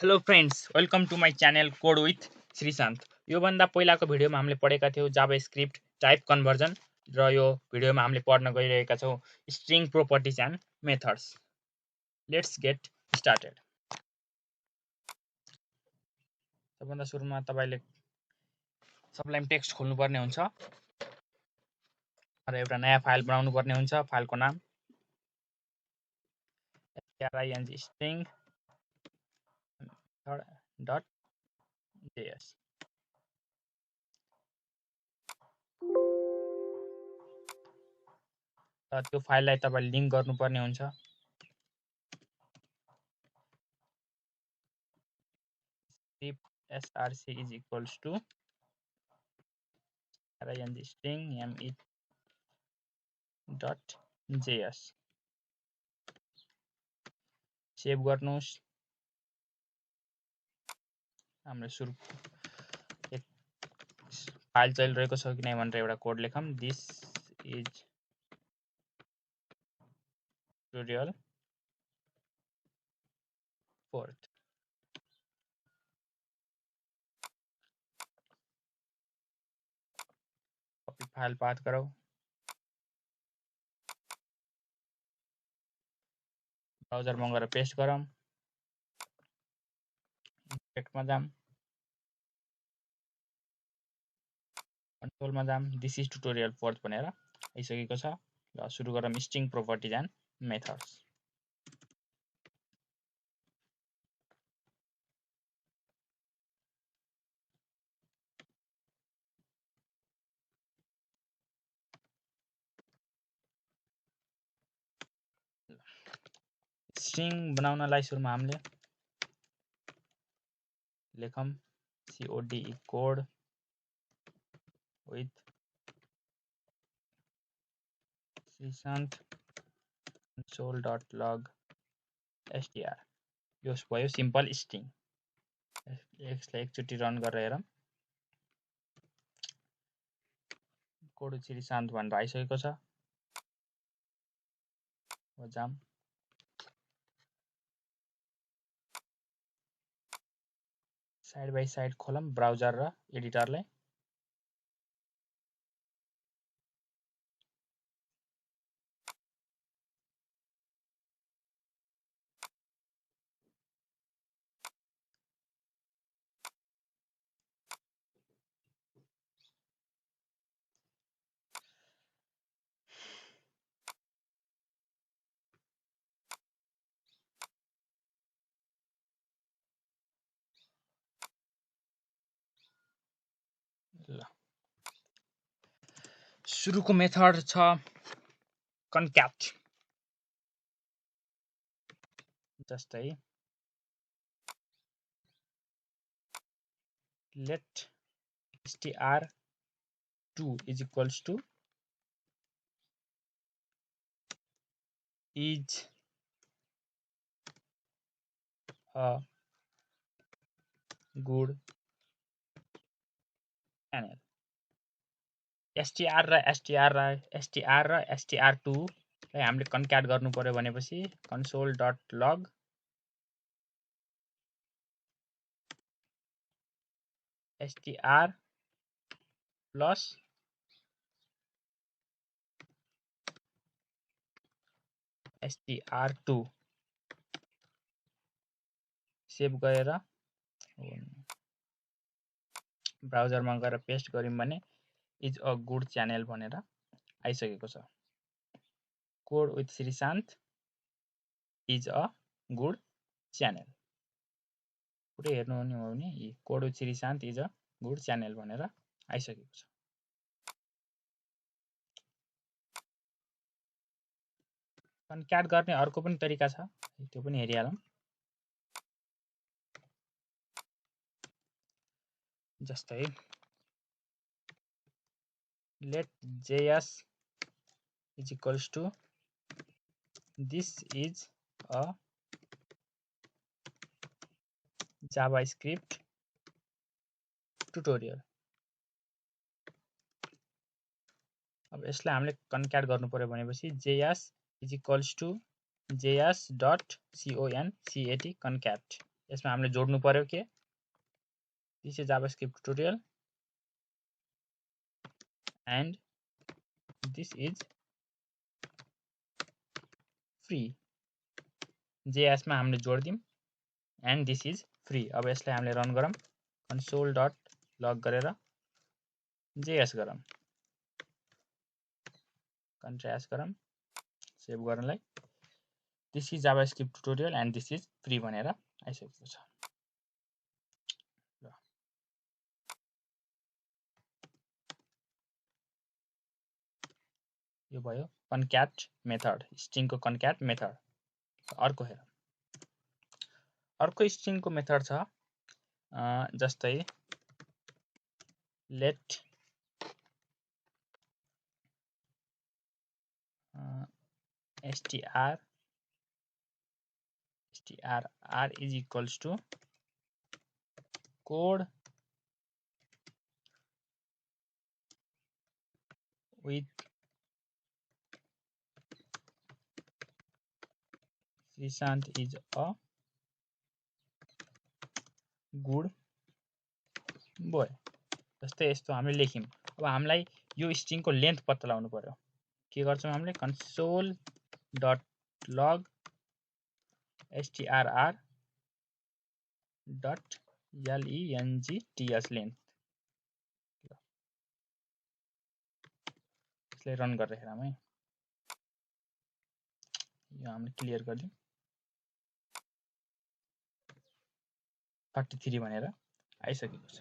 Hello friends, welcome to my channel code with Shreeshant. योभन्दा पहिलाको भिडियोमा हामीले पढेका थियौँ जावास्क्रिप्ट टाइप कन्भर्जन र यो भिडियोमा हामीले पढ्न गइरहेका छौँ string properties and methods. Let's get started. सबभन्दा सुरुमा तपाईले सबलाइन टेक्स्ट खोल्नुपर्ने हुन्छ र एउटा नयाँ फाइल बनाउनु पर्ने हुन्छ। फाइलको नाम string.js। र त्यो फाइललाई तपाईले लिंक गर्नुपर्ने हुन्छ। src is equals to string.js। Save गर्नुस्। हाम्रो सुरु एक फाइल चलिरहेको छ कि नै भनेर एउटा कोड लेखौँ। This is tutorial 4। Copy file path गरौँ। ब्राउजरमा गएर पेस्ट गरौँ। इन्सपेक्टमा जाम, कन्ट्रोलमा जाम। दिस इज ट्युटोरियल 4 भनेर आइसकेको छ। ल सुरु गरौँ string properties and methods. String बनाउनलाई सुरुमा हामीले लेखौँ code code with Shreeshant console.log str। यो भयो सिम्पल स्ट्रिङ। यसलाई एकचोटि रन गरेर हेरौँ। कोड श्रीशान्त भनेर आइसकेको छ। जाम, साइड बाइ साइड खोलौँ ब्राउजर र एडिटरलाई। ल सुरुको मेथड छ कन्क्याट। जस्तै let str2 is equals to is a good channel। str र str2 लाई हामीले कन्क्याट गर्नु पर्यो भनेपछि console.log str plus str2 save गरेर ब्राउजरमा गएर पेस्ट गर्यौं भने इज अ गुड च्यानल भनेर आइसकेको छ। Code with Shreeshant is a good channel. पुरै हेर्नु हो भने code with Shreeshant is a good channel भनेर आइसकेको छ। कन्क्याट गर्ने अर्को पनि तरिका छ, त्यो पनि हेरिहालौँ। जस्तै let js is equals to this is a javascript tutorial। अब यसलाई हामीले कन्क्याट गर्नु पर्यो भनेपछि js is equals to js.concat। यसमा हामीले जोड्नु पर्यो के this is JavaScript tutorial and this is free JS मा हामीले जोड्दियौँ एन्ड दिस इज फ्री। अब यसलाई हामीले रन गरौँ कन्सोल डट लग गरेर JS गरौँ कन्ट्रास्ट गरौँ सेभ गर्नलाई this is JavaScript tutorial and this is free भनेर आइसकेको छ। यो भयो कन्क्याट मेथड स्ट्रिङको कन्क्याट मेथड। अर्को हेर अर्को स्ट्रिङको मेथड छ जस्तै late str is equals to code with Srishant is a good boy। जस्तै यस्तो हामीले लेख्यौँ। अब हामीलाई यो स्ट्रिङको लेन्थ पत्ता लगाउनु पर्यो। के गर्छौँ हामीले console dot log strr dot length length यसलाई रन गरेर हेरौँ है। यो हामीले क्लियर गरिदिउँ 33 भनेर आइसकेको छ।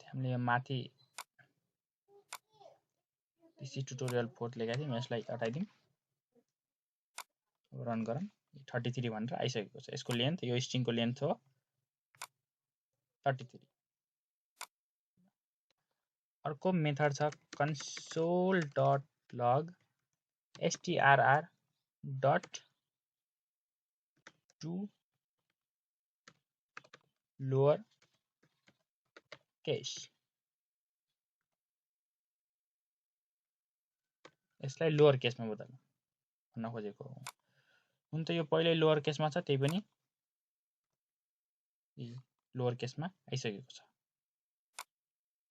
हामीले माथि दिस ट्युटोरियल 4 लेखेका थियौँ यसलाई हटाइदिउँ रन गरौँ 33 भनेर आइसकेको छ। यसको लेन्थ यो स्ट्रिङको लेन्थ हो 33। अर्को मेथड छ console dot log strr dot to lower case. यसलाई लोअर केसमा बदल्नु भन्न खोजेको हो। हुन त यो पहिल्यै लोअर केसमा छ त्यही पनि लोअर केसमा आइसकेको छ।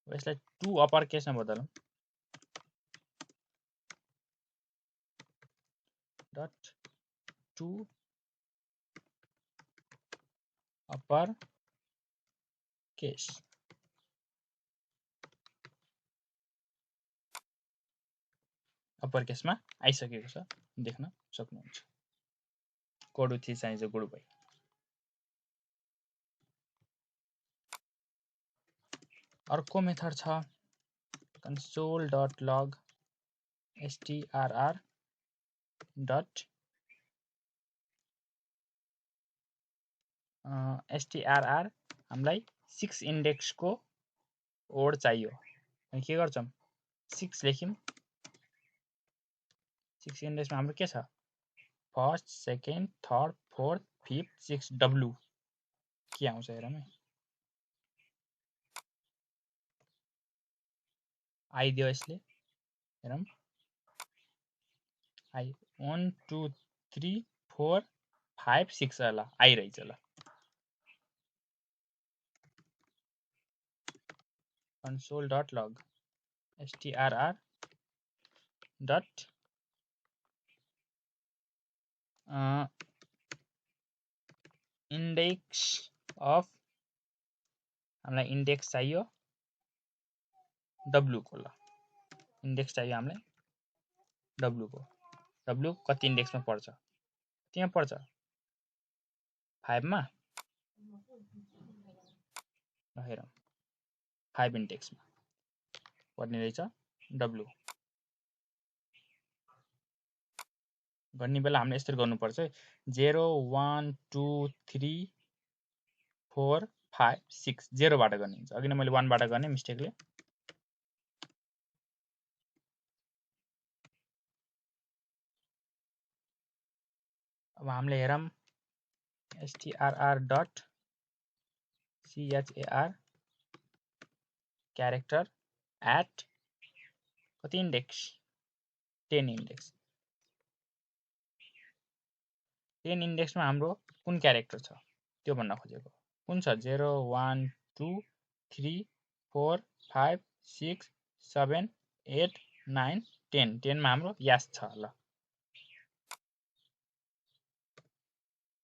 यसलाई टु अप्पर केसमा बदलौँ dot to upper case. Upper केसमा आइसकेको छ देख्न सक्नुहुन्छ। कोड विथ चाहिन्छ गुड बोय। अर्को मेथड छ console dot log strr dot strr हामीलाई 6 इन्डेक्सको ओड चाहियो। अनि के गर्छौँ 6 लेख्यौँ 6 इन्डेक्समा हाम्रो के छ first second third fourth fifth 6 W के आउँछ हेरौँ है। आई दियो यसले हेरौँ आई 1 2 3 4 5 6 ल आई रहेछ ल। Console dot log strr dot index of हामीलाई इन्डेक्स चाहियो डब्लु को ल इन्डेक्स चाहियो हामीलाई डब्लु को। डब्लु कति इन्डेक्समा पर्छ त्यहाँ पर्छ 5 मा हेरौँ 5 इन्डेक्समा पर्ने रहेछ डब्लु। गर्ने बेला हामीले यसरी गर्नुपर्छ 0 1 2 3 4 5 6 0 बाट गर्ने हुन्छ। अघि नै मैले 1 बाट गर्ने मिस्टेकले। अब हामीले हेरौँ strr dot char character at कति इन्डेक्स 10 इन्डेक्स 10 इन्डेक्समा हाम्रो कुन क्यारेक्टर छ त्यो भन्न खोजेको कुन छ 0 1 2 3 4 5 6 7 8 9 10 10 मा हाम्रो यस छ ल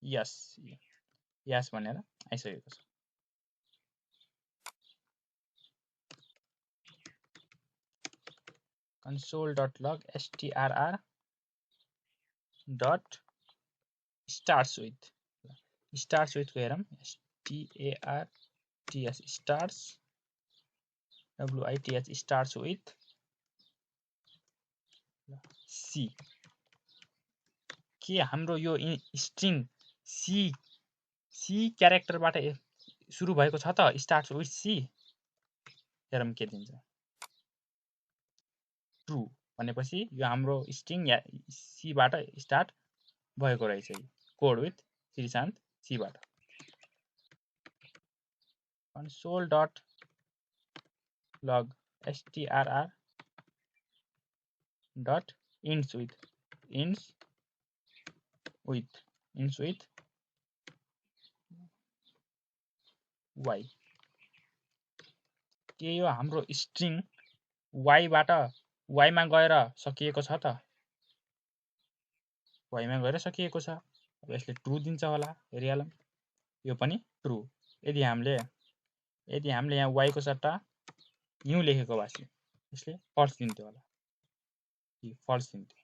यस भनेर आइसकेको छ console.log strr dot starts with को हेरौँ starts with starts with c के हाम्रो यो स्ट्रिङ सी क्यारेक्टरबाट सुरु भएको छ त starts with c हेरौँ के दिन्छ ट्रु भनेपछि यो हाम्रो स्ट्रिङ सी बाट स्टार्ट भएको रहेछ कोड विथ श्रीशान्त सी बाट console.log strr dot ends with y के यो हाम्रो स्ट्रिङ y बाट y मा गएर सकिएको छ त y मा गएर सकिएको छ अब यसले ट्रु दिन्छ होला हेरिहालौँ यो पनि ट्रु यदि हामीले यहाँ y को सट्टा यु लेखेको भए यसले फल्स दिन्थ्यो होला फल्स दिन्थ्यो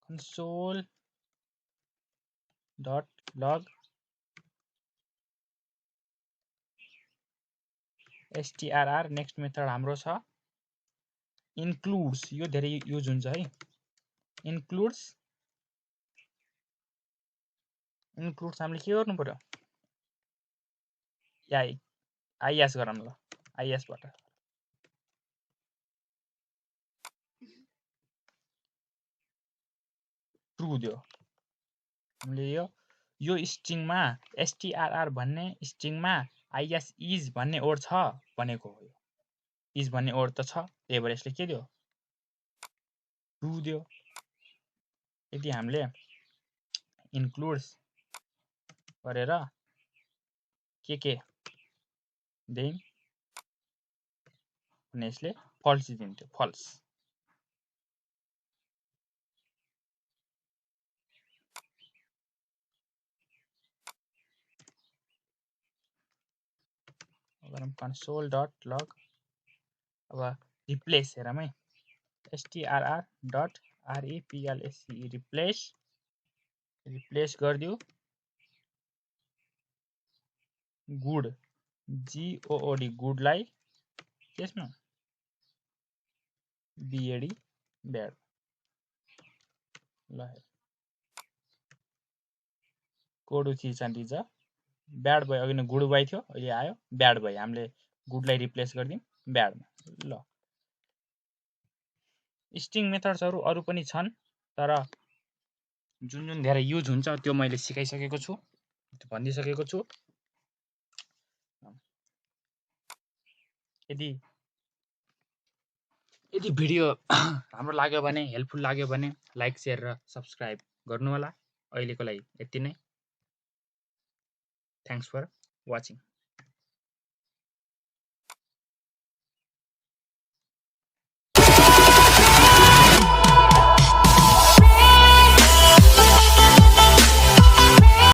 console.log strr नेक्स्ट मेथड हाम्रो छ includes यो धेरै युज हुन्छ है includes हामीले के गर्नु पर्यो is गरौँ ल is बाट ट्रु दियो हामीले यो स्ट्रिङमा strr भन्ने स्ट्रिङमा is भन्ने वर्ड छ भनेको हो इज भन्ने वर्ड त छ त्यही भएर यसले के दियो ट्रु दियो यदि हामीले इन्क्लुड्स गरेर के देन भने यसले फल्स दिन्थ्यो फल्स console.log अब रिप्लेस हेरौँ है strr.replace रिप्लेस गरिदियो गुड GOOD गुडलाई त्यसमा BAD ब्याड ल कोड दिन्छ ब्याड भयो अघि नै गुड बाई थियो अहिले आयो ब्याड भयो हामीले गुडलाई रिप्लेस गरिदिउँ ब्याडमा ल स्ट्रिङ मेथड्सहरु अरु पनि छन् तर जुन धेरै युज हुन्छ त्यो मैले सिकाइसकेको छु भनिसकेको छु यदि भिडियो राम्रो लाग्यो भने हेल्पफुल लाग्यो भने लाइक शेयर र सब्स्क्राइब गर्नु होला अहिलेको लागि यति नै थ्यांक्स फर वाचिङ